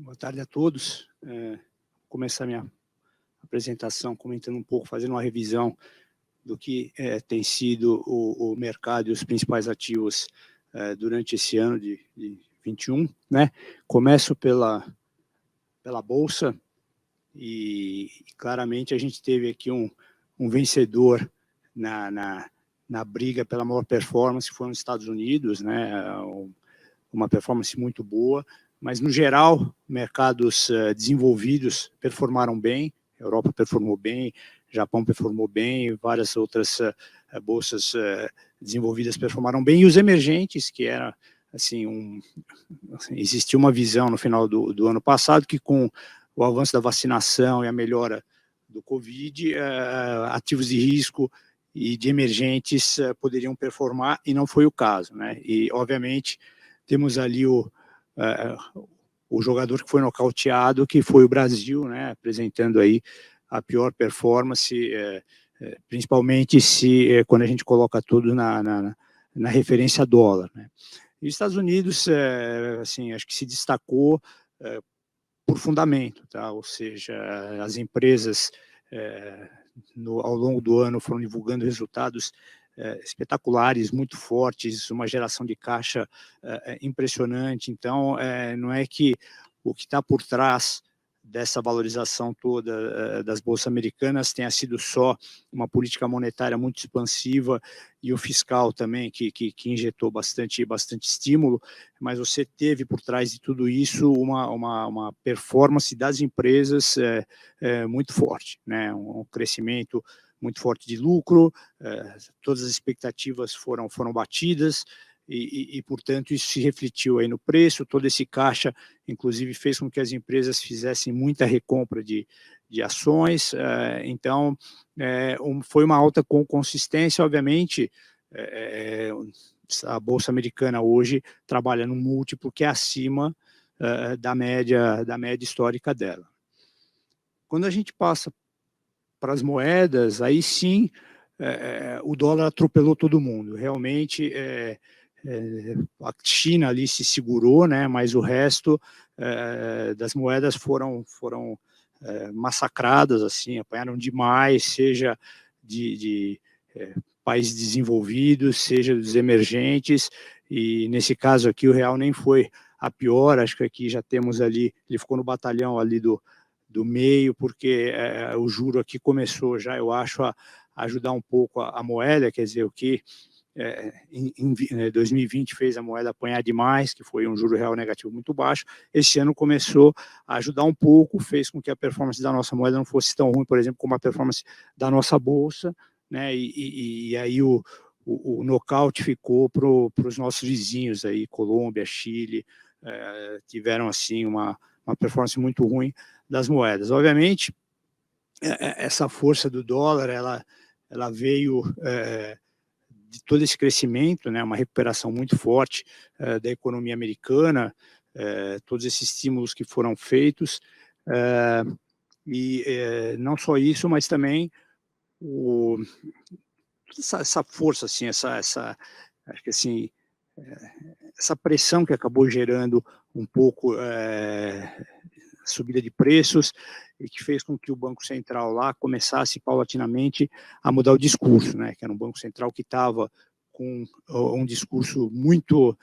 Boa tarde a todos. Vou começar minha apresentação comentando um pouco, fazendo uma revisão do que tem sido o mercado e os principais ativos durante esse ano de 21, né? Começo pela Bolsa e claramente a gente teve aqui um vencedor na briga pela maior performance, que foi nos Estados Unidos, né? Uma performance muito boa, mas no geral, mercados desenvolvidos performaram bem, Europa performou bem, Japão performou bem, várias outras bolsas desenvolvidas performaram bem, e os emergentes, que era assim, existia uma visão no final do ano passado que com o avanço da vacinação e a melhora do Covid, ativos de risco e de emergentes poderiam performar, e não foi o caso, né? E, obviamente, temos ali o jogador que foi nocauteado, que foi o Brasil, né, apresentando aí a pior performance, principalmente quando a gente coloca tudo na referência dólar, né. E os Estados Unidos, assim, acho que se destacou por fundamento, tá? Ou seja, as empresas ao longo do ano foram divulgando resultados espetaculares, muito fortes, uma geração de caixa impressionante. Então, não é que o que está por trás dessa valorização toda das bolsas americanas tenha sido só uma política monetária muito expansiva e o fiscal também, que injetou bastante estímulo, mas você teve por trás de tudo isso uma performance das empresas muito forte, né? Um crescimento muito forte de lucro, todas as expectativas foram batidas, e, portanto, isso se refletiu aí no preço. Todo esse caixa, inclusive, fez com que as empresas fizessem muita recompra de ações, então, foi uma alta com consistência. Obviamente, a Bolsa Americana hoje trabalha num múltiplo que é acima da média histórica dela. Quando a gente passa para as moedas, aí sim, o dólar atropelou todo mundo. Realmente, a China ali se segurou, né, mas o resto das moedas foram massacradas, assim, apanharam demais, seja de países desenvolvidos, seja dos emergentes, e nesse caso aqui o real nem foi a pior. Acho que aqui já temos ali, ele ficou no batalhão ali do meio, porque o juro aqui começou já, eu acho, a ajudar um pouco a moeda, quer dizer, o que em 2020 fez a moeda apanhar demais, que foi um juro real negativo muito baixo. Esse ano começou a ajudar um pouco, fez com que a performance da nossa moeda não fosse tão ruim, por exemplo, como a performance da nossa bolsa, né? E aí o nocaute ficou para os nossos vizinhos aí, Colômbia, Chile, tiveram assim uma performance muito ruim das moedas. Obviamente, essa força do dólar, ela veio de todo esse crescimento, né, uma recuperação muito forte da economia americana, todos esses estímulos que foram feitos, e não só isso, mas também essa força, assim, acho que assim, essa pressão que acabou gerando um pouco subida de preços, e que fez com que o Banco Central lá começasse paulatinamente a mudar o discurso, né? Que era um Banco Central que estava com um discurso muito,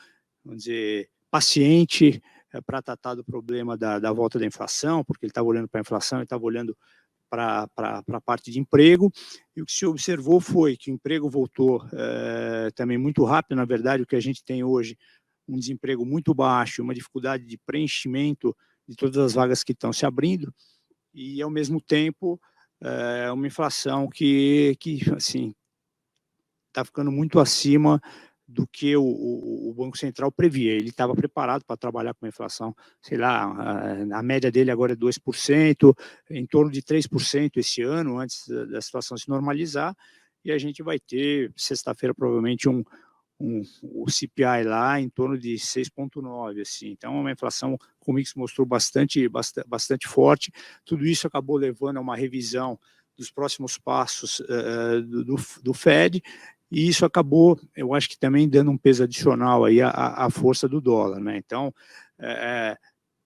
vamos dizer, paciente para tratar do problema da volta da inflação, porque ele estava olhando para a inflação, ele estava olhando para a parte de emprego, e o que se observou foi que o emprego voltou também muito rápido. Na verdade, o que a gente tem hoje, um desemprego muito baixo, uma dificuldade de preenchimento de todas as vagas que estão se abrindo, e, ao mesmo tempo, uma inflação que assim, está ficando muito acima do que o Banco Central previa. Ele estava preparado para trabalhar com a inflação, sei lá, a média dele agora é 2%, em torno de 3% esse ano, antes da situação se normalizar, e a gente vai ter, sexta-feira, provavelmente, o CPI lá em torno de 6,9, assim. Então, uma inflação, como isso mostrou, bastante forte. Tudo isso acabou levando a uma revisão dos próximos passos do Fed, e isso acabou, eu acho que também dando um peso adicional aí à força do dólar, né? Então,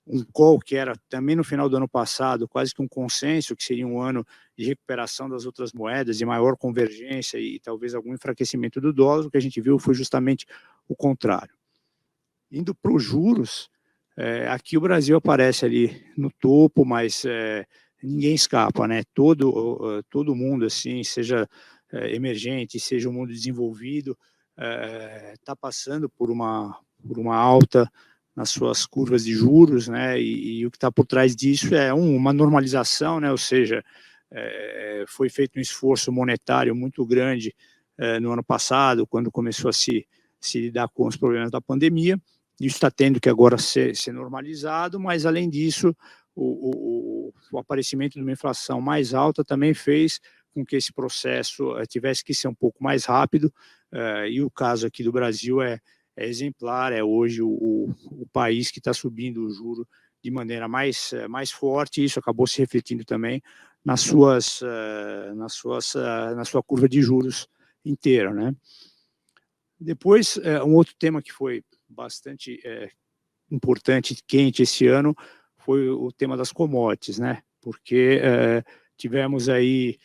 um call que era também no final do ano passado, quase que um consenso, que seria um ano de recuperação das outras moedas, de maior convergência e talvez algum enfraquecimento do dólar, o que a gente viu foi justamente o contrário. Indo para os juros, aqui o Brasil aparece ali no topo, mas ninguém escapa, né? Todo mundo, assim, seja emergente, seja o mundo desenvolvido, está passando por uma alta nas suas curvas de juros, né? E o que está por trás disso é uma normalização, né? Ou seja, foi feito um esforço monetário muito grande no ano passado, quando começou a se lidar com os problemas da pandemia. Isso está tendo que agora ser normalizado, mas, além disso, o aparecimento de uma inflação mais alta também fez com que esse processo tivesse que ser um pouco mais rápido, e o caso aqui do Brasil é exemplar, é hoje o país que está subindo o juro de maneira mais forte, e isso acabou se refletindo também na sua curva de juros inteira, né? Depois, um outro tema que foi bastante importante, quente esse ano, foi o tema das commodities, né? Porque tivemos aí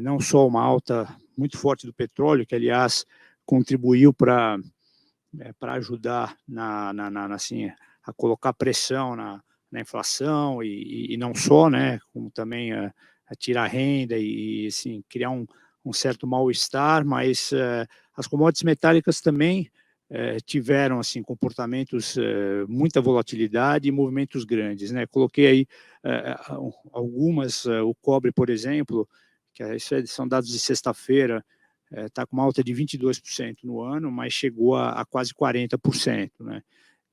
não só uma alta muito forte do petróleo, que, aliás, contribuiu para ajudar assim, a colocar pressão na inflação e não só, né? Como também a tirar renda e assim, criar um certo mal-estar, mas as commodities metálicas também tiveram assim comportamentos, muita volatilidade e movimentos grandes, né? Coloquei aí algumas, o cobre, por exemplo, que são dados de sexta-feira, está com uma alta de 22% no ano, mas chegou a quase 40%, né?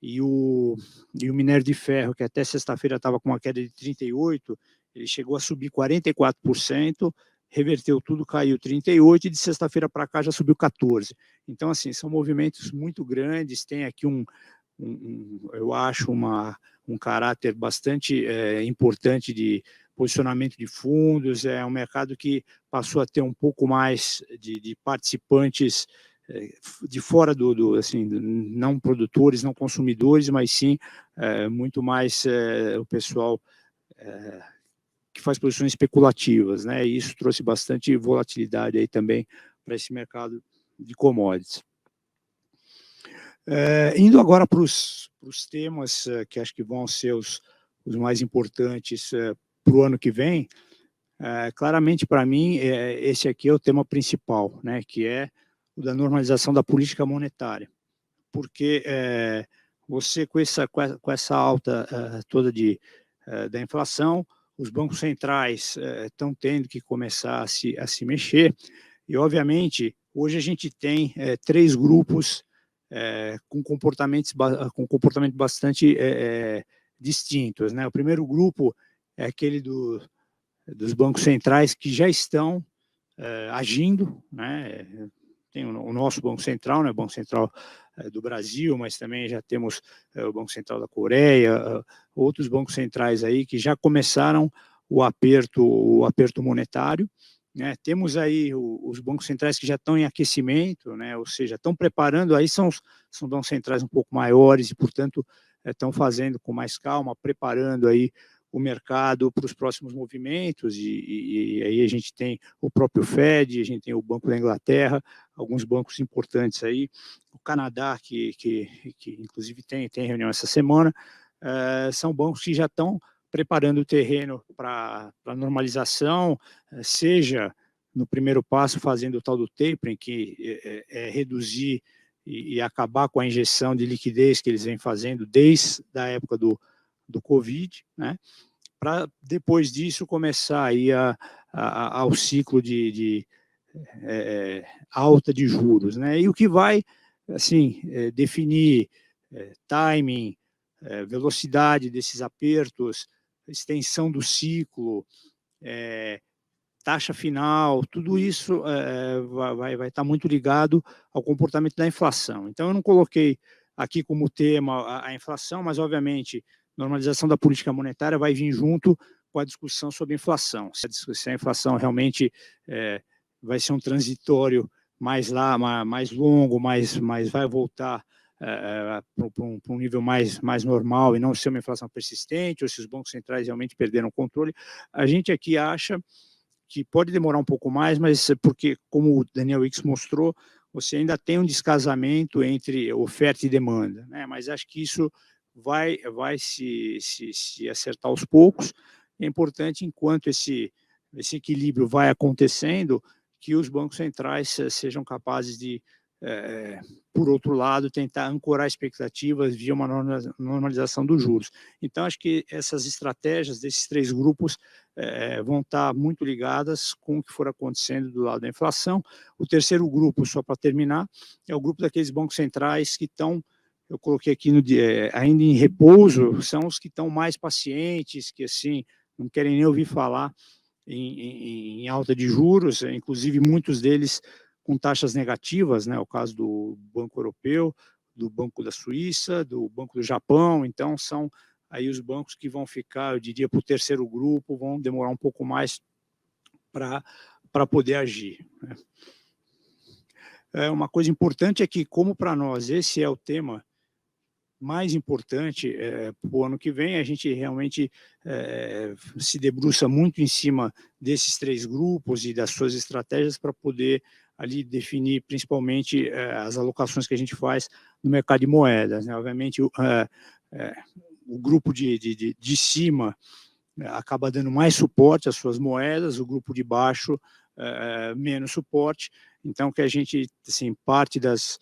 E o minério de ferro, que até sexta-feira estava com uma queda de 38%, ele chegou a subir 44%, reverteu tudo, caiu 38%, e de sexta-feira para cá já subiu 14%. Então, assim, são movimentos muito grandes, tem aqui eu acho, um caráter bastante importante de posicionamento de fundos, é um mercado que passou a ter um pouco mais de participantes de fora assim, não produtores, não consumidores, mas sim muito mais o pessoal que faz posições especulativas, né? E isso trouxe bastante volatilidade aí também para esse mercado de commodities. Indo agora para os temas que acho que vão ser os mais importantes para o ano que vem, claramente para mim esse aqui é o tema principal, né? Que é o da normalização da política monetária, porque você com essa alta toda da inflação, os bancos centrais estão tendo que começar a se mexer, e obviamente hoje a gente tem 3 grupos com comportamentos bastante distintos, né? O primeiro grupo é aquele dos bancos centrais que já estão agindo, né? Tem o nosso Banco Central, né? O Banco Central do Brasil, mas também já temos o Banco Central da Coreia, outros bancos centrais aí que já começaram o aperto monetário, né? Temos aí os bancos centrais que já estão em aquecimento, né? Ou seja, estão preparando, aí são bancos centrais um pouco maiores e, portanto, estão fazendo com mais calma, preparando aí o mercado para os próximos movimentos, e aí a gente tem o próprio Fed, a gente tem o Banco da Inglaterra, alguns bancos importantes aí, o Canadá, que inclusive tem reunião essa semana, são bancos que já estão preparando o terreno para a normalização, seja no primeiro passo fazendo o tal do tapering, que é reduzir e acabar com a injeção de liquidez que eles vêm fazendo desde a época do Covid, né? Para depois disso começar aí ao ciclo de alta de juros, né? E o que vai assim definir timing, velocidade desses apertos, extensão do ciclo, taxa final, tudo isso vai estar muito ligado ao comportamento da inflação. Então, eu não coloquei aqui como tema a inflação, mas, obviamente, normalização da política monetária vai vir junto com a discussão sobre inflação. Se a inflação realmente vai ser um transitório mais longo, mas vai voltar para um nível mais normal e não ser uma inflação persistente, ou se os bancos centrais realmente perderam o controle. A gente aqui acha que pode demorar um pouco mais, mas porque, como o Daniel Wicks mostrou, você ainda tem um descasamento entre oferta e demanda, né? Mas acho que isso vai se acertar aos poucos. É importante, enquanto esse equilíbrio vai acontecendo, que os bancos centrais sejam capazes de, por outro lado, tentar ancorar expectativas via uma normalização dos juros. Então, acho que essas estratégias desses três grupos vão estar muito ligadas com o que for acontecendo do lado da inflação. O terceiro grupo, só para terminar, é o grupo daqueles bancos centrais que estão, eu coloquei aqui ainda em repouso, são os que estão mais pacientes, que assim não querem nem ouvir falar em alta de juros, inclusive muitos deles com taxas negativas, né? O caso do Banco Europeu, do Banco da Suíça, do Banco do Japão. Então, são aí os bancos que vão ficar, eu diria, para o terceiro grupo, vão demorar um pouco mais para poder agir, né? Uma coisa importante é que, como para nós esse é o tema mais importante para o ano que vem, a gente realmente se debruça muito em cima desses três grupos e das suas estratégias para poder ali definir principalmente as alocações que a gente faz no mercado de moedas, né? Obviamente, o grupo de cima acaba dando mais suporte às suas moedas, o grupo de baixo menos suporte. Então, que a gente, assim, parte das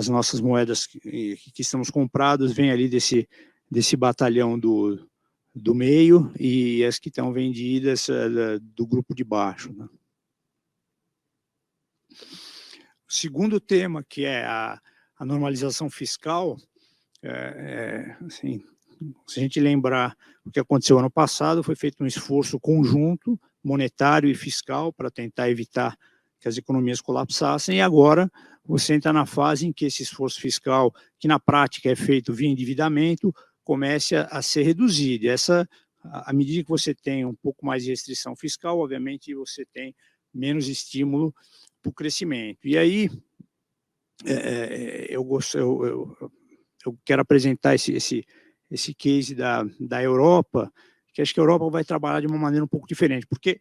nossas moedas que estamos comprados vem ali desse batalhão do meio, e as que estão vendidas do grupo de baixo, né? O segundo tema, que é a normalização fiscal, assim, se a gente lembrar o que aconteceu ano passado, foi feito um esforço conjunto, monetário e fiscal, para tentar evitar que as economias colapsassem, e agora você entra na fase em que esse esforço fiscal, que na prática é feito via endividamento, comece a ser reduzido. À medida que você tem um pouco mais de restrição fiscal, obviamente você tem menos estímulo para o crescimento. E aí, eu quero apresentar esse case da Europa, que acho que a Europa vai trabalhar de uma maneira um pouco diferente, porque,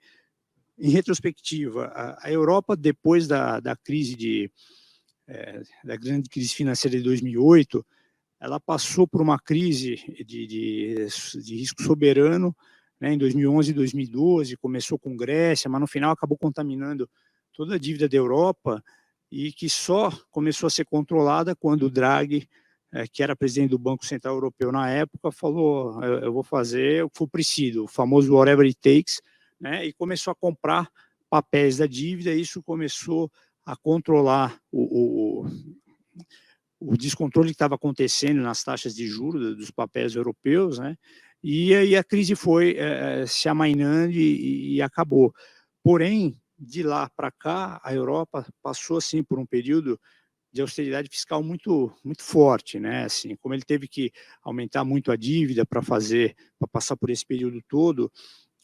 em retrospectiva, a Europa, depois da crise da grande crise financeira de 2008, ela passou por uma crise de risco soberano, né, em 2011 e 2012, começou com Grécia, mas no final acabou contaminando toda a dívida da Europa, e que só começou a ser controlada quando o Draghi, que era presidente do Banco Central Europeu na época, falou: eu vou fazer o que for preciso, o famoso whatever it takes, né, e começou a comprar papéis da dívida, e isso começou a controlar o descontrole que estava acontecendo nas taxas de juros dos papéis europeus, né? E aí a crise foi se amainando e acabou. Porém, de lá para cá, a Europa passou assim por um período de austeridade fiscal muito forte, né? Assim, como ele teve que aumentar muito a dívida para passar por esse período todo,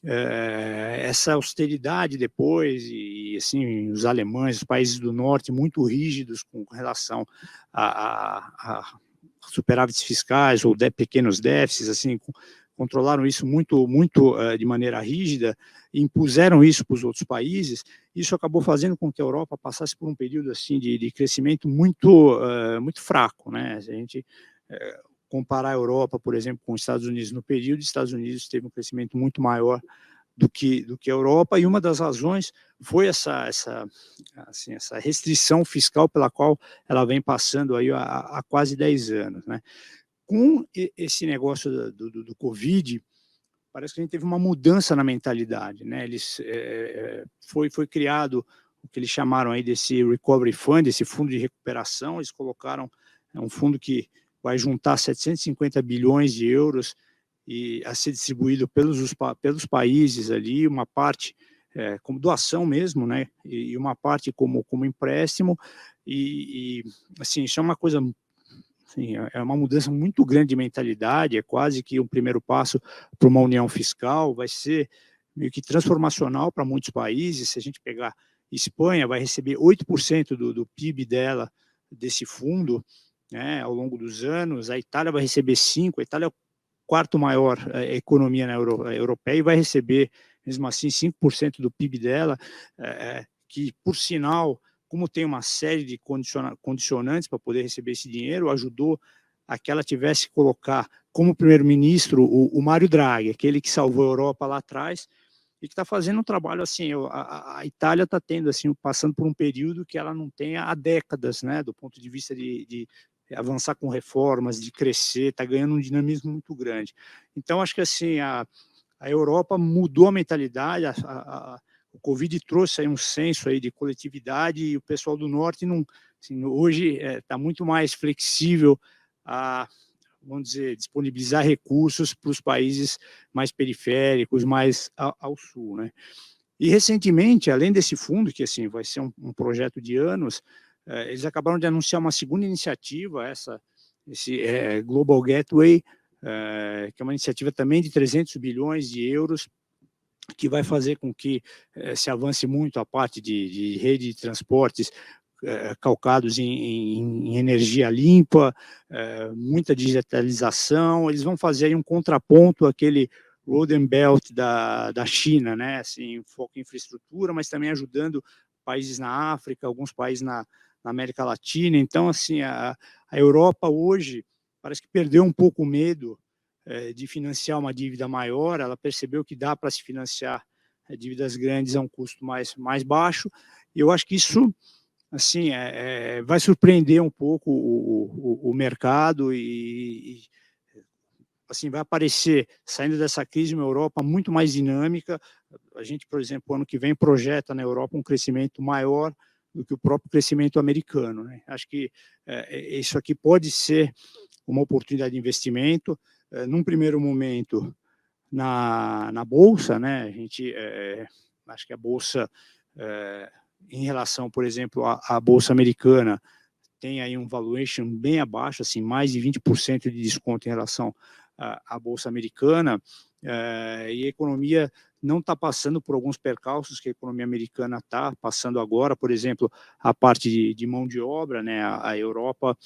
essa austeridade depois, e assim, os alemães, os países do norte, muito rígidos com relação a superávites fiscais ou pequenos déficits, assim, controlaram isso muito de maneira rígida, e impuseram isso para os outros países. Isso acabou fazendo com que a Europa passasse por um período assim de crescimento muito fraco, né? Se a gente comparar a Europa, por exemplo, com os Estados Unidos no período, os Estados Unidos teve um crescimento muito maior do que a Europa, e uma das razões foi essa restrição fiscal pela qual ela vem passando aí há quase 10 anos, né? Com esse negócio do Covid, parece que a gente teve uma mudança na mentalidade, né? Foi criado o que eles chamaram aí desse Recovery Fund, esse fundo de recuperação. Eles colocaram um fundo que vai juntar 750 bilhões de euros e a ser distribuído pelos países ali, uma parte como doação mesmo, né? E uma parte como empréstimo, e assim, isso é uma coisa, assim, é uma mudança muito grande de mentalidade, é quase que um primeiro passo para uma união fiscal, vai ser meio que transformacional para muitos países. Se a gente pegar Espanha, vai receber 8% do PIB dela, desse fundo, né, ao longo dos anos, a Itália vai receber 5, a Itália é a quarto maior economia na europeia e vai receber, mesmo assim, 5% do PIB dela, que, por sinal, como tem uma série de condicionantes para poder receber esse dinheiro, ajudou a que ela tivesse que colocar como primeiro-ministro o Mário Draghi, aquele que salvou a Europa lá atrás, e que está fazendo um trabalho assim, a Itália está tendo assim, passando por um período que ela não tem há décadas, né, do ponto de vista de avançar com reformas, de crescer, está ganhando um dinamismo muito grande. Então, acho que assim, a Europa mudou a mentalidade, o Covid trouxe aí um senso aí de coletividade e o pessoal do Norte não, assim, hoje está muito mais flexível a, vamos dizer, disponibilizar recursos para os países mais periféricos, mais ao sul, né? E recentemente, além desse fundo, que assim vai ser um projeto de anos, eles acabaram de anunciar uma segunda iniciativa, esse Global Gateway, que é uma iniciativa também de 300 bilhões de euros, que vai fazer com que se avance muito a parte de rede de transportes calcados em energia limpa, muita digitalização. Eles vão fazer aí um contraponto àquele Road and Belt da China, né? Assim, foco em infraestrutura, mas também ajudando países na África, alguns países na América Latina. Então, assim, a Europa hoje parece que perdeu um pouco o medo de financiar uma dívida maior. Ela percebeu que dá para se financiar dívidas grandes a um custo mais baixo, e eu acho que isso assim, vai surpreender um pouco o mercado e assim, vai aparecer, saindo dessa crise, uma Europa muito mais dinâmica. A gente, por exemplo, ano que vem projeta na Europa um crescimento maior do que o próprio crescimento americano, né? Acho que isso aqui pode ser uma oportunidade de investimento, num primeiro momento, na Bolsa, né? A gente, acho que a Bolsa, em relação, por exemplo, à Bolsa americana, tem aí um valuation bem abaixo, assim, mais de 20% de desconto em relação à Bolsa americana, e a economia não está passando por alguns percalços que a economia americana está passando agora, por exemplo, a parte de mão de obra, né? A Europa,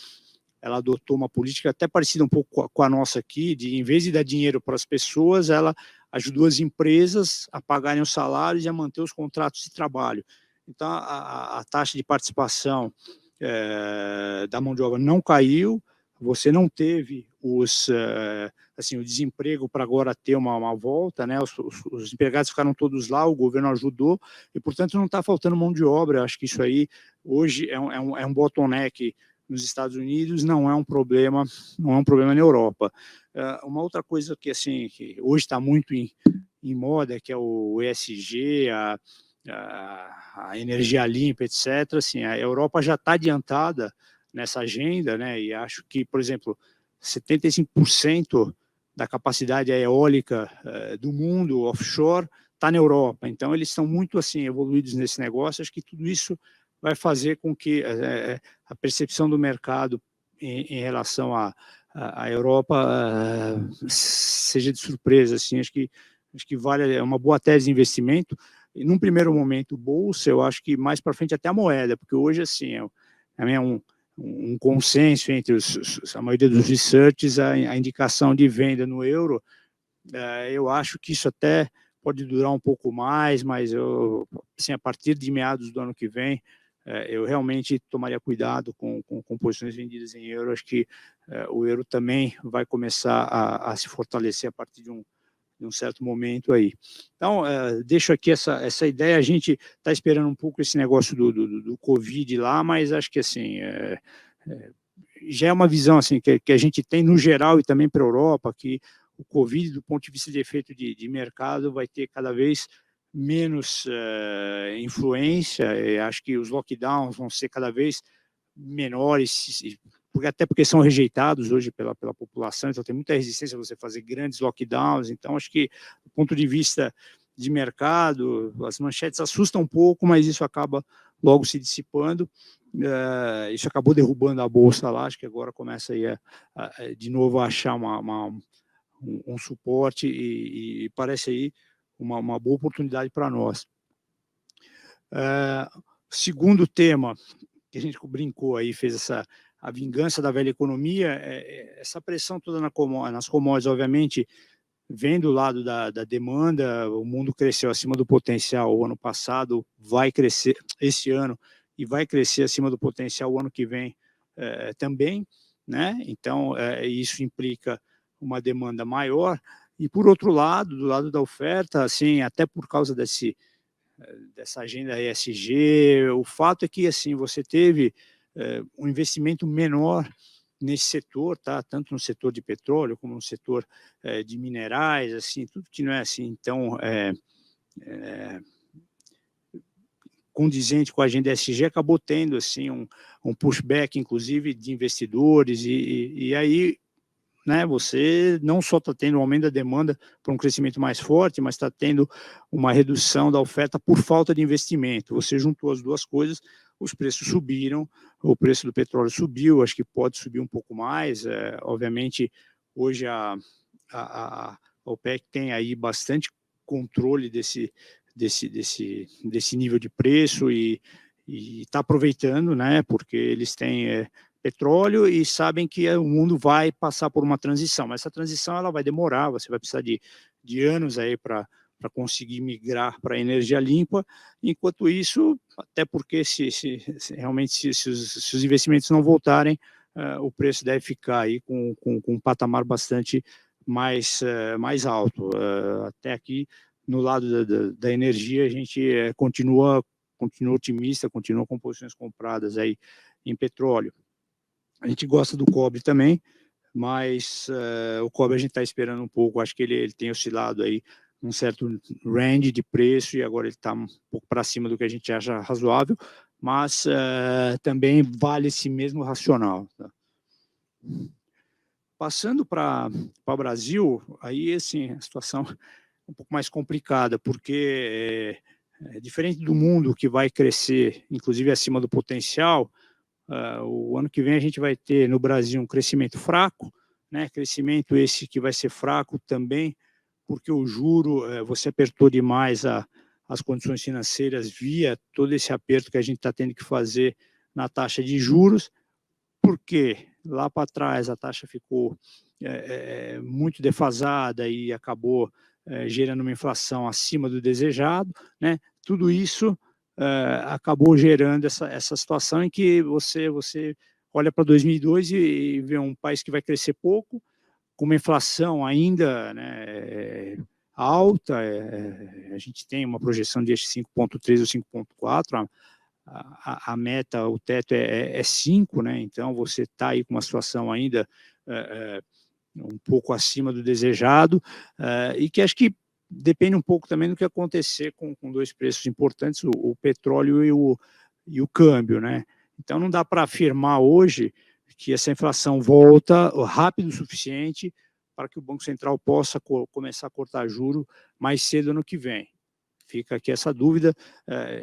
ela adotou uma política até parecida um pouco com a nossa aqui, de em vez de dar dinheiro para as pessoas, ela ajudou as empresas a pagarem os salários e a manter os contratos de trabalho. Então, a taxa de participação da mão de obra não caiu, você não teve assim, o desemprego para agora ter uma volta, né? Os empregados ficaram todos lá, o governo ajudou, e, portanto, não está faltando mão de obra. Eu acho que isso aí, hoje, é um bottleneck nos Estados Unidos, não é um problema na Europa. Uma outra coisa que, assim, que hoje está muito em moda, que é o ESG, a energia limpa, etc. Assim, a Europa já está adiantada nessa agenda, né? E acho que, por exemplo, 75% da capacidade eólica do mundo offshore está na Europa. Então, eles estão muito assim evoluídos nesse negócio. Acho que tudo isso vai fazer com que a percepção do mercado em relação à Europa seja de surpresa. Assim, acho que vale, é uma boa tese de investimento. E num primeiro momento, bolsa, eu acho que mais para frente até a moeda, porque hoje assim é um consenso entre a maioria dos researches, a indicação de venda no euro. Eu acho que isso até pode durar um pouco mais, mas assim, a partir de meados do ano que vem, eu realmente tomaria cuidado com posições vendidas em euro. Acho que o euro também vai começar a se fortalecer a partir de um certo momento aí. Então, deixo aqui essa ideia. A gente está esperando um pouco esse negócio do Covid lá, mas acho que assim, já é uma visão assim, que a gente tem no geral e também para a Europa, que o Covid, do ponto de vista de efeito de mercado, vai ter cada vez menos influência. Acho que os lockdowns vão ser cada vez menores, até porque são rejeitados hoje pela população, então tem muita resistência a você fazer grandes lockdowns. Então, acho que, do ponto de vista de mercado, as manchetes assustam um pouco, mas isso acaba logo se dissipando. Isso acabou derrubando a bolsa lá, acho que agora começa aí de novo a achar um suporte e parece aí uma boa oportunidade para nós. Segundo tema, que a gente brincou aí, fez a vingança da velha economia, essa pressão toda nas commodities, obviamente, vem do lado da demanda. O mundo cresceu acima do potencial o ano passado, vai crescer esse ano e vai crescer acima do potencial o ano que vem também, né? Então, isso implica uma demanda maior. E, por outro lado, do lado da oferta, assim, até por causa dessa agenda ESG, o fato é que assim, você teve um investimento menor nesse setor, tá? Tanto no setor de petróleo como no setor de minerais, assim, tudo que não é assim tão condizente com a agenda ESG, acabou tendo assim um pushback, inclusive, de investidores, e aí, né, você não só está tendo um aumento da demanda por um crescimento mais forte, mas está tendo uma redução da oferta por falta de investimento. Você juntou as duas coisas, os preços subiram, o preço do petróleo subiu, acho que pode subir um pouco mais. Obviamente, hoje a OPEC tem aí bastante controle desse nível de preço e está aproveitando, né, porque eles têm petróleo e sabem que o mundo vai passar por uma transição, mas essa transição ela vai demorar, você vai precisar de anos aí para conseguir migrar para a energia limpa. Enquanto isso, até porque realmente se os investimentos não voltarem, o preço deve ficar aí com um patamar bastante mais alto. Até aqui, no lado da energia, a gente continua otimista, continua com posições compradas aí em petróleo. A gente gosta do cobre também, mas o cobre a gente está esperando um pouco. Acho que ele tem oscilado aí um certo range de preço e agora ele está um pouco para cima do que a gente acha razoável, mas também vale esse mesmo racional. Tá? Passando para o Brasil, aí assim, a situação é um pouco mais complicada, porque diferente do mundo que vai crescer, inclusive acima do potencial, o ano que vem a gente vai ter no Brasil um crescimento fraco, né? Crescimento esse que vai ser fraco também, porque o juro, você apertou demais as condições financeiras via todo esse aperto que a gente está tendo que fazer na taxa de juros, porque lá para trás a taxa ficou muito defasada e acabou gerando uma inflação acima do desejado, né? Tudo isso acabou gerando essa situação em que você olha para 2002 e vê um país que vai crescer pouco, com uma inflação ainda, né, alta. A gente tem uma projeção de 5,3 ou 5,4, a meta, o teto é 5, né? Então você está aí com uma situação ainda um pouco acima do desejado, e que acho que depende um pouco também do que acontecer com dois preços importantes, o petróleo e o câmbio, né? Então não dá para afirmar hoje que essa inflação volta rápido o suficiente para que o Banco Central possa começar a cortar juro mais cedo no que vem. Fica aqui essa dúvida.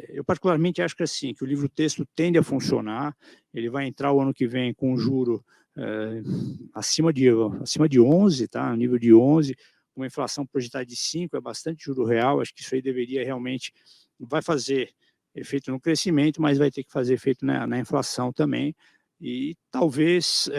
Eu particularmente acho que assim, que o livro-texto tende a funcionar, ele vai entrar o ano que vem com juro acima de 11, tá? No nível de 11, uma inflação projetada de 5, é bastante juro real. Acho que isso aí deveria realmente, vai fazer efeito no crescimento, mas vai ter que fazer efeito na inflação também, e talvez,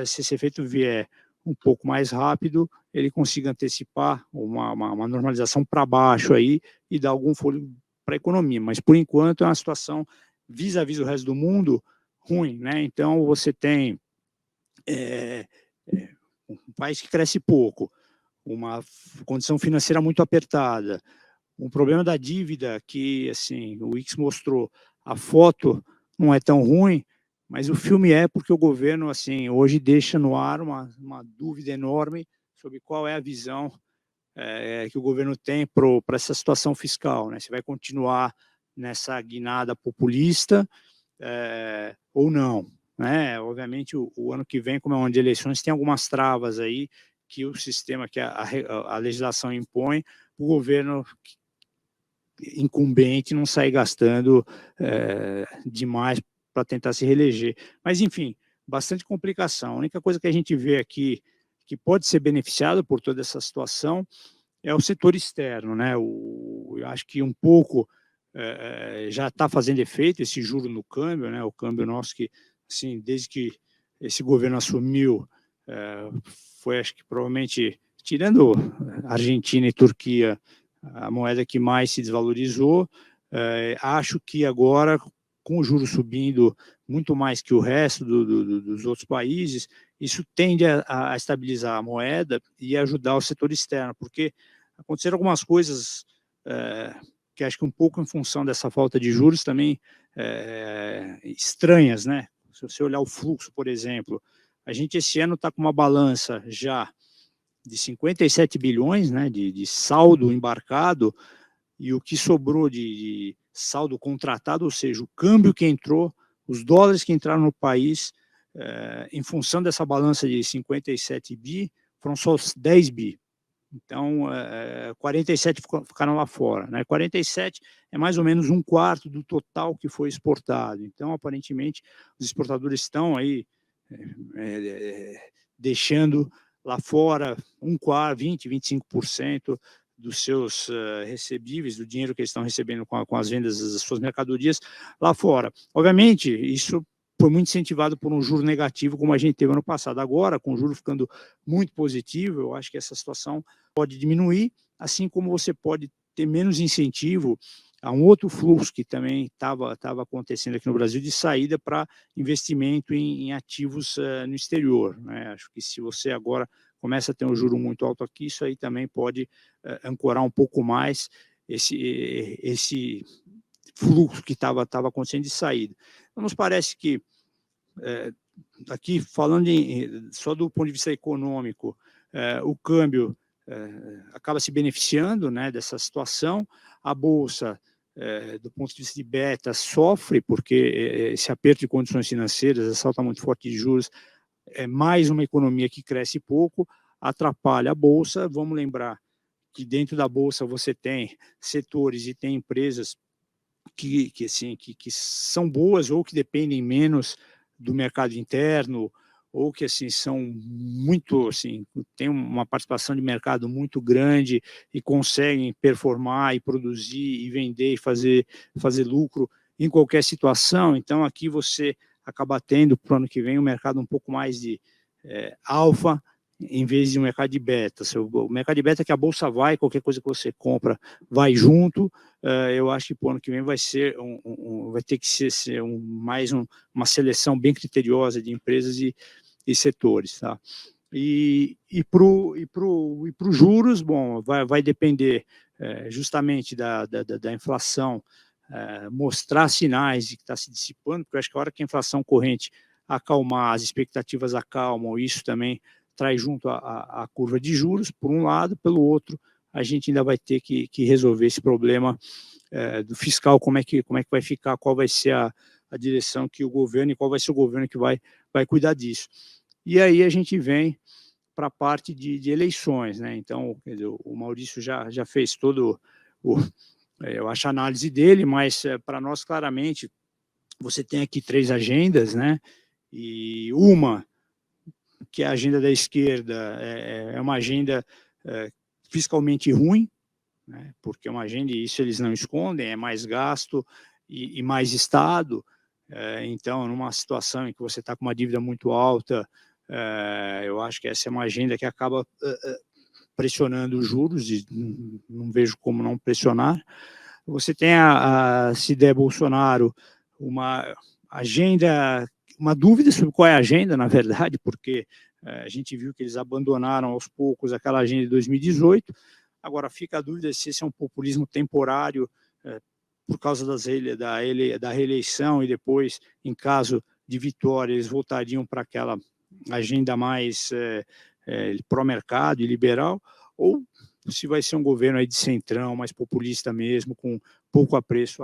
se esse efeito vier um pouco mais rápido, ele consiga antecipar uma normalização para baixo aí e dar algum fôlego para a economia, mas por enquanto é uma situação vis-à-vis o resto do mundo ruim, né? Então você tem um país que cresce pouco, uma condição financeira muito apertada, um problema da dívida que, assim, o X mostrou, a foto não é tão ruim, mas o filme é porque o governo, assim, hoje deixa no ar uma dúvida enorme sobre qual é a visão que o governo tem para essa situação fiscal, né? Se vai continuar nessa guinada populista ou não, né? Obviamente, o ano que vem, como é um ano de eleições, tem algumas travas aí que o sistema, que a legislação impõe, o governo incumbente não sair gastando demais para tentar se reeleger. Mas, enfim, bastante complicação. A única coisa que a gente vê aqui que pode ser beneficiado por toda essa situação é o setor externo, né? Eu acho que um pouco já está fazendo efeito esse juro no câmbio, né? O câmbio nosso que, assim, desde que esse governo assumiu, foi, acho que provavelmente, tirando Argentina e Turquia, a moeda que mais se desvalorizou. Acho que agora, com o juros subindo muito mais que o resto dos outros países, isso tende a estabilizar a moeda e ajudar o setor externo, porque aconteceram algumas coisas que acho que um pouco em função dessa falta de juros também estranhas, né? Se você olhar o fluxo, por exemplo, a gente esse ano está com uma balança já de 57 bilhões, né, de saldo embarcado, e o que sobrou de saldo contratado, ou seja, o câmbio que entrou, os dólares que entraram no país, em função dessa balança de 57 bi, foram só 10 bi. Então, 47 ficaram lá fora. Né? 47 é mais ou menos um quarto do total que foi exportado. Então, aparentemente, os exportadores estão aí deixando lá fora um quarto, 20, 25% dos seus recebíveis, do dinheiro que eles estão recebendo com as vendas das suas mercadorias lá fora. Obviamente, isso foi muito incentivado por um juro negativo, como a gente teve ano passado. Agora, com o juro ficando muito positivo, eu acho que essa situação pode diminuir, assim como você pode ter menos incentivo a um outro fluxo que também estava acontecendo aqui no Brasil, de saída para investimento em ativos no exterior. Né? Acho que se você agora começa a ter um juro muito alto aqui, isso aí também pode ancorar um pouco mais esse fluxo que estava acontecendo de saída. Então, nos parece que, aqui falando só do ponto de vista econômico, o câmbio acaba se beneficiando, né, dessa situação. A Bolsa, do ponto de vista de beta, sofre, porque esse aperto de condições financeiras, essa alta muito forte de juros, é mais uma economia que cresce pouco, atrapalha a Bolsa. Vamos lembrar que dentro da Bolsa você tem setores e tem empresas que são boas ou que dependem menos do mercado interno, ou que assim são muito, assim, tem uma participação de mercado muito grande e conseguem performar e produzir e vender e fazer lucro em qualquer situação. Então aqui você acaba tendo para o ano que vem um mercado um pouco mais de alfa, em vez de um mercado de beta. O mercado de beta é que a bolsa vai, qualquer coisa que você compra vai junto. Eu acho que para o ano que vem vai ser vai ter que ser uma seleção bem criteriosa de empresas e setores. Tá? E para os juros, bom, vai depender justamente da inflação, mostrar sinais de que está se dissipando, porque eu acho que a hora que a inflação corrente acalmar, as expectativas acalmam, isso também traz junto a curva de juros, por um lado. Pelo outro, a gente ainda vai ter que resolver esse problema do fiscal, como é que vai ficar, qual vai ser a direção que o governo, e qual vai ser o governo que vai cuidar disso. E aí a gente vem para a parte de eleições, né? Então, quer dizer, o Maurício já fez todo eu acho a análise dele, mas para nós, claramente, você tem aqui 3 agendas, né? E uma que é a agenda da esquerda é uma agenda fiscalmente ruim, né, porque é uma agenda, e isso eles não escondem, é mais gasto e mais Estado. Então, numa situação em que você está com uma dívida muito alta, eu acho que essa é uma agenda que acaba pressionando os juros, e não vejo como não pressionar. Você tem, se der Bolsonaro, uma agenda, uma dúvida sobre qual é a agenda, na verdade, porque a gente viu que eles abandonaram aos poucos aquela agenda de 2018, agora fica a dúvida se esse é um populismo temporário, por causa da reeleição, e depois, em caso de vitória, eles voltariam para aquela agenda mais pró-mercado e liberal, ou se vai ser um governo aí de centrão, mais populista mesmo, com pouco apreço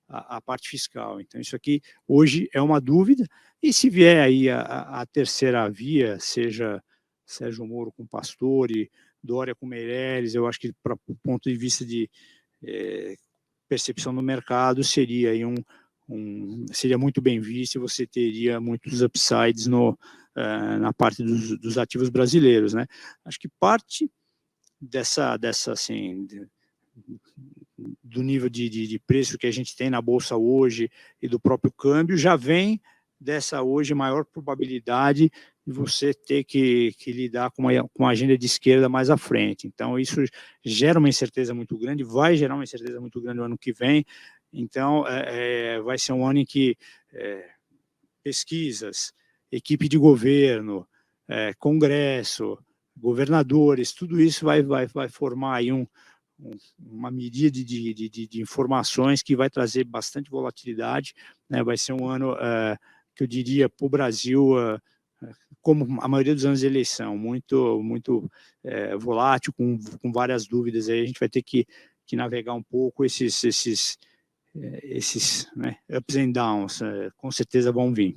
à parte fiscal. Então, isso aqui hoje é uma dúvida, e se vier aí a terceira via, seja Sérgio Moro com Pastore, Dória com Meirelles, eu acho que, para o ponto de vista de percepção do mercado, seria aí seria muito bem visto, e você teria muitos upsides na parte dos ativos brasileiros, né? Acho que parte dessa assim, do nível de preço que a gente tem na bolsa hoje e do próprio câmbio já vem dessa hoje maior probabilidade de você ter que lidar com uma agenda de esquerda mais à frente. Então, isso gera uma incerteza muito grande, vai gerar uma incerteza muito grande no ano que vem. Então, vai ser um ano em que pesquisas, equipe de governo, Congresso, governadores, tudo isso vai formar aí uma medida de informações que vai trazer bastante volatilidade, né? Vai ser um ano que eu diria para o Brasil, como a maioria dos anos de eleição, muito volátil, com várias dúvidas. Aí a gente vai ter que navegar um pouco esses né, ups and downs, com certeza vão vir.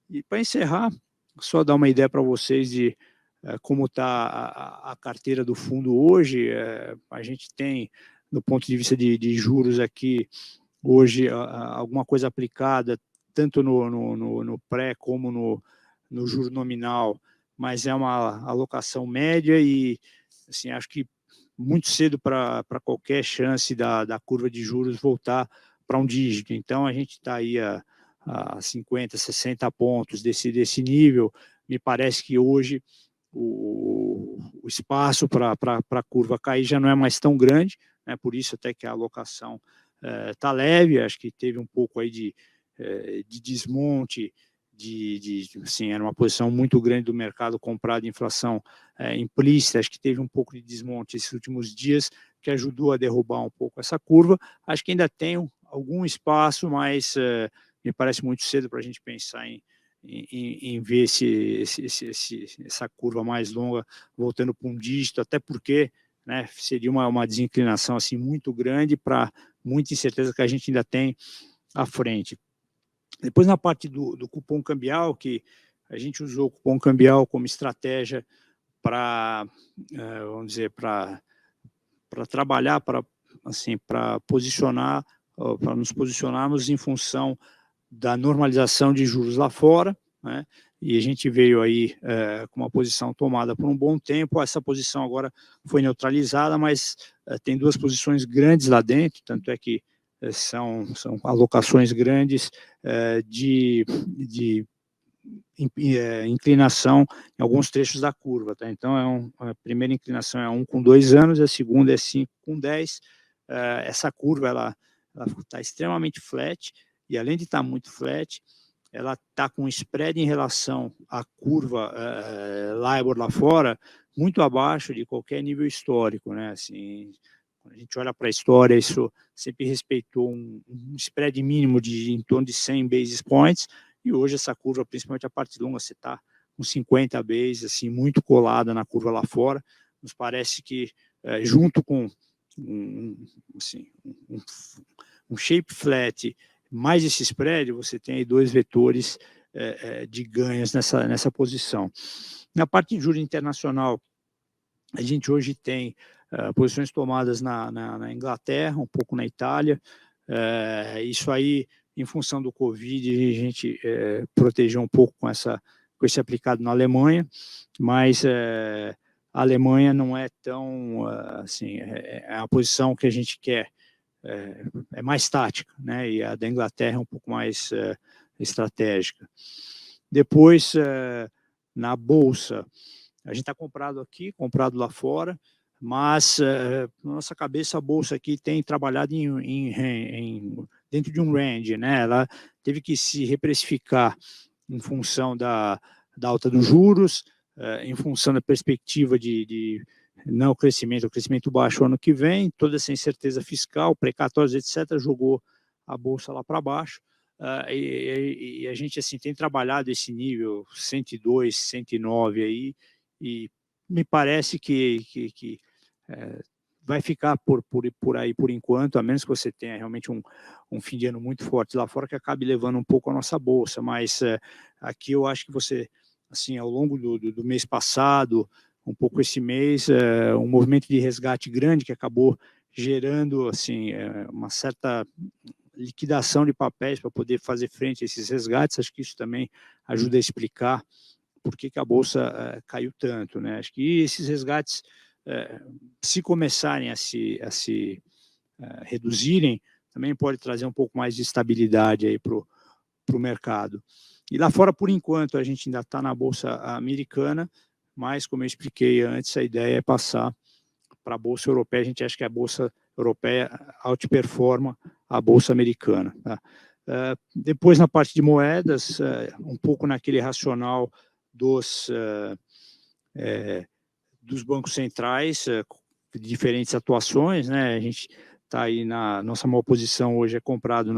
E para encerrar, só dar uma ideia para vocês de como está a carteira do fundo hoje. A gente tem, do ponto de vista de juros aqui, hoje, alguma coisa aplicada, tanto no pré como no juro nominal, mas é uma alocação média e, assim, acho que muito cedo para qualquer chance da curva de juros voltar para um dígito. Então, a gente está aí a 50, 60 pontos desse nível. Me parece que hoje o espaço para a curva cair já não é mais tão grande, né? Por isso até que a alocação está leve. Acho que teve um pouco aí de desmonte, assim, era uma posição muito grande do mercado comprado de inflação implícita. Acho que teve um pouco de desmonte esses últimos dias, que ajudou a derrubar um pouco essa curva. Acho que ainda tem algum espaço, mas me parece muito cedo para a gente pensar em ver essa curva mais longa voltando para um dígito, até porque, né, seria uma desinclinação assim, muito grande para muita incerteza que a gente ainda tem à frente. Depois, na parte do cupom cambial, que a gente usou o cupom cambial como estratégia para, vamos dizer, para trabalhar, para posicionar, para nos posicionarmos em função da normalização de juros lá fora, né? E a gente veio aí com uma posição tomada por um bom tempo. Essa posição agora foi neutralizada, mas tem duas posições grandes lá dentro, tanto é que são alocações grandes de inclinação em alguns trechos da curva, tá? Então, a primeira inclinação é 1 com 2 anos, a segunda é 5 com 10. Essa curva, ela está extremamente flat, e além de estar muito flat, ela está com um spread em relação à curva LIBOR lá fora, muito abaixo de qualquer nível histórico, né? Assim, quando a gente olha para a história, isso sempre respeitou um spread mínimo de em torno de 100 basis points, e hoje essa curva, principalmente a parte longa, você está com 50 basis, assim, muito colada na curva lá fora. Nos parece que, junto com assim, um shape flat mais esse spread, você tem aí dois vetores de ganhos nessa posição. Na parte de juros internacional, a gente hoje tem posições tomadas na Inglaterra, um pouco na Itália. Isso aí, em função do Covid, a gente protegeu um pouco com esse aplicado na Alemanha, mas a Alemanha não é tão, assim, é a posição que a gente quer, é mais tática, né? E a da Inglaterra é um pouco mais estratégica. Depois, na Bolsa, a gente está comprado aqui, comprado lá fora, mas na nossa cabeça a Bolsa aqui tem trabalhado dentro de um range, né? Ela teve que se reprecificar em função da alta dos juros, em função da perspectiva de não o crescimento baixo ano que vem, toda essa incerteza fiscal, precatórios, etc., jogou a Bolsa lá para baixo. E a gente assim tem trabalhado esse nível 102, 109 aí, e me parece que vai ficar por aí por enquanto, a menos que você tenha realmente um fim de ano muito forte lá fora que acabe levando um pouco a nossa bolsa. Mas aqui eu acho que você, assim, ao longo do mês passado, um pouco esse mês, um movimento de resgate grande que acabou gerando, assim, uma certa liquidação de papéis para poder fazer frente a esses resgates. Acho que isso também ajuda a explicar por que a Bolsa caiu tanto, né? Acho que esses resgates, se começarem a se reduzirem, também pode trazer um pouco mais de estabilidade aí para o mercado. E lá fora, por enquanto, a gente ainda está na Bolsa Americana, mas, como eu expliquei antes, a ideia é passar para a Bolsa Europeia. A gente acha que a Bolsa Europeia outperforma a Bolsa Americana. Tá? Depois, na parte de moedas, um pouco naquele racional dos bancos centrais, de diferentes atuações, né? A gente está aí nossa maior posição hoje é comprado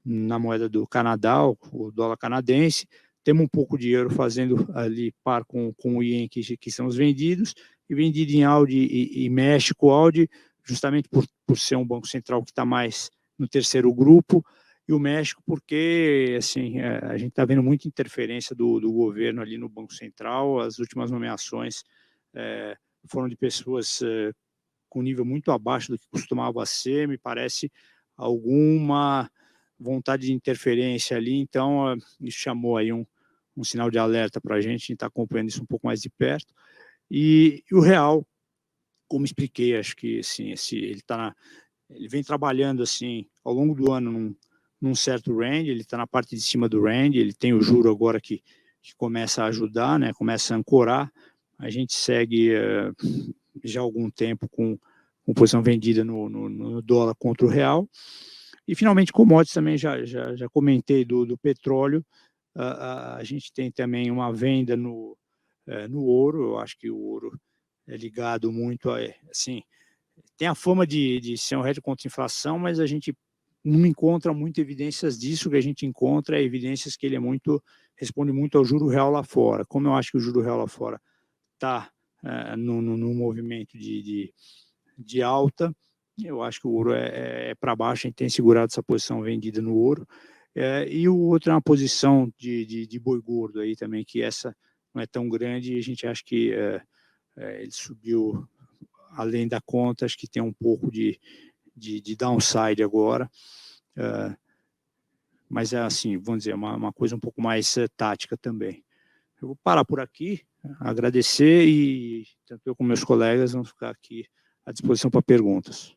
na moeda do Canadá, o dólar canadense. Temos um pouco de euro fazendo ali par com o ien que são os vendidos, e vendido em Audi e México, Audi, justamente por ser um banco central que está mais no terceiro grupo, e o México porque assim, a gente está vendo muita interferência do governo ali no Banco Central. As últimas nomeações foram de pessoas com nível muito abaixo do que costumava ser, me parece alguma vontade de interferência ali, então isso chamou aí um sinal de alerta para a gente está acompanhando isso um pouco mais de perto. E o real, como expliquei, acho que assim, ele vem trabalhando assim ao longo do ano num certo range, ele está na parte de cima do range, ele tem o juro agora que começa a ajudar, né, começa a ancorar. A gente segue já há algum tempo com posição vendida no dólar contra o real. E, finalmente, commodities também, já comentei do petróleo. A gente tem também uma venda no ouro. Eu acho que o ouro é ligado muito a... Assim, tem a fama de ser um hedge contra a inflação, mas a gente não encontra muitas evidências disso. O que a gente encontra é evidências que ele responde muito ao juro real lá fora. Como eu acho que o juro real lá fora está num movimento de alta, eu acho que o ouro é para baixo. A gente tem segurado essa posição vendida no ouro. E o outro é uma posição de boi gordo aí também, que essa não é tão grande, e a gente acha que ele subiu além da conta. Acho que tem um pouco de downside agora, mas é assim, vamos dizer, uma coisa um pouco mais tática também. Eu vou parar por aqui, agradecer, e tanto eu como meus colegas vamos ficar aqui à disposição para perguntas.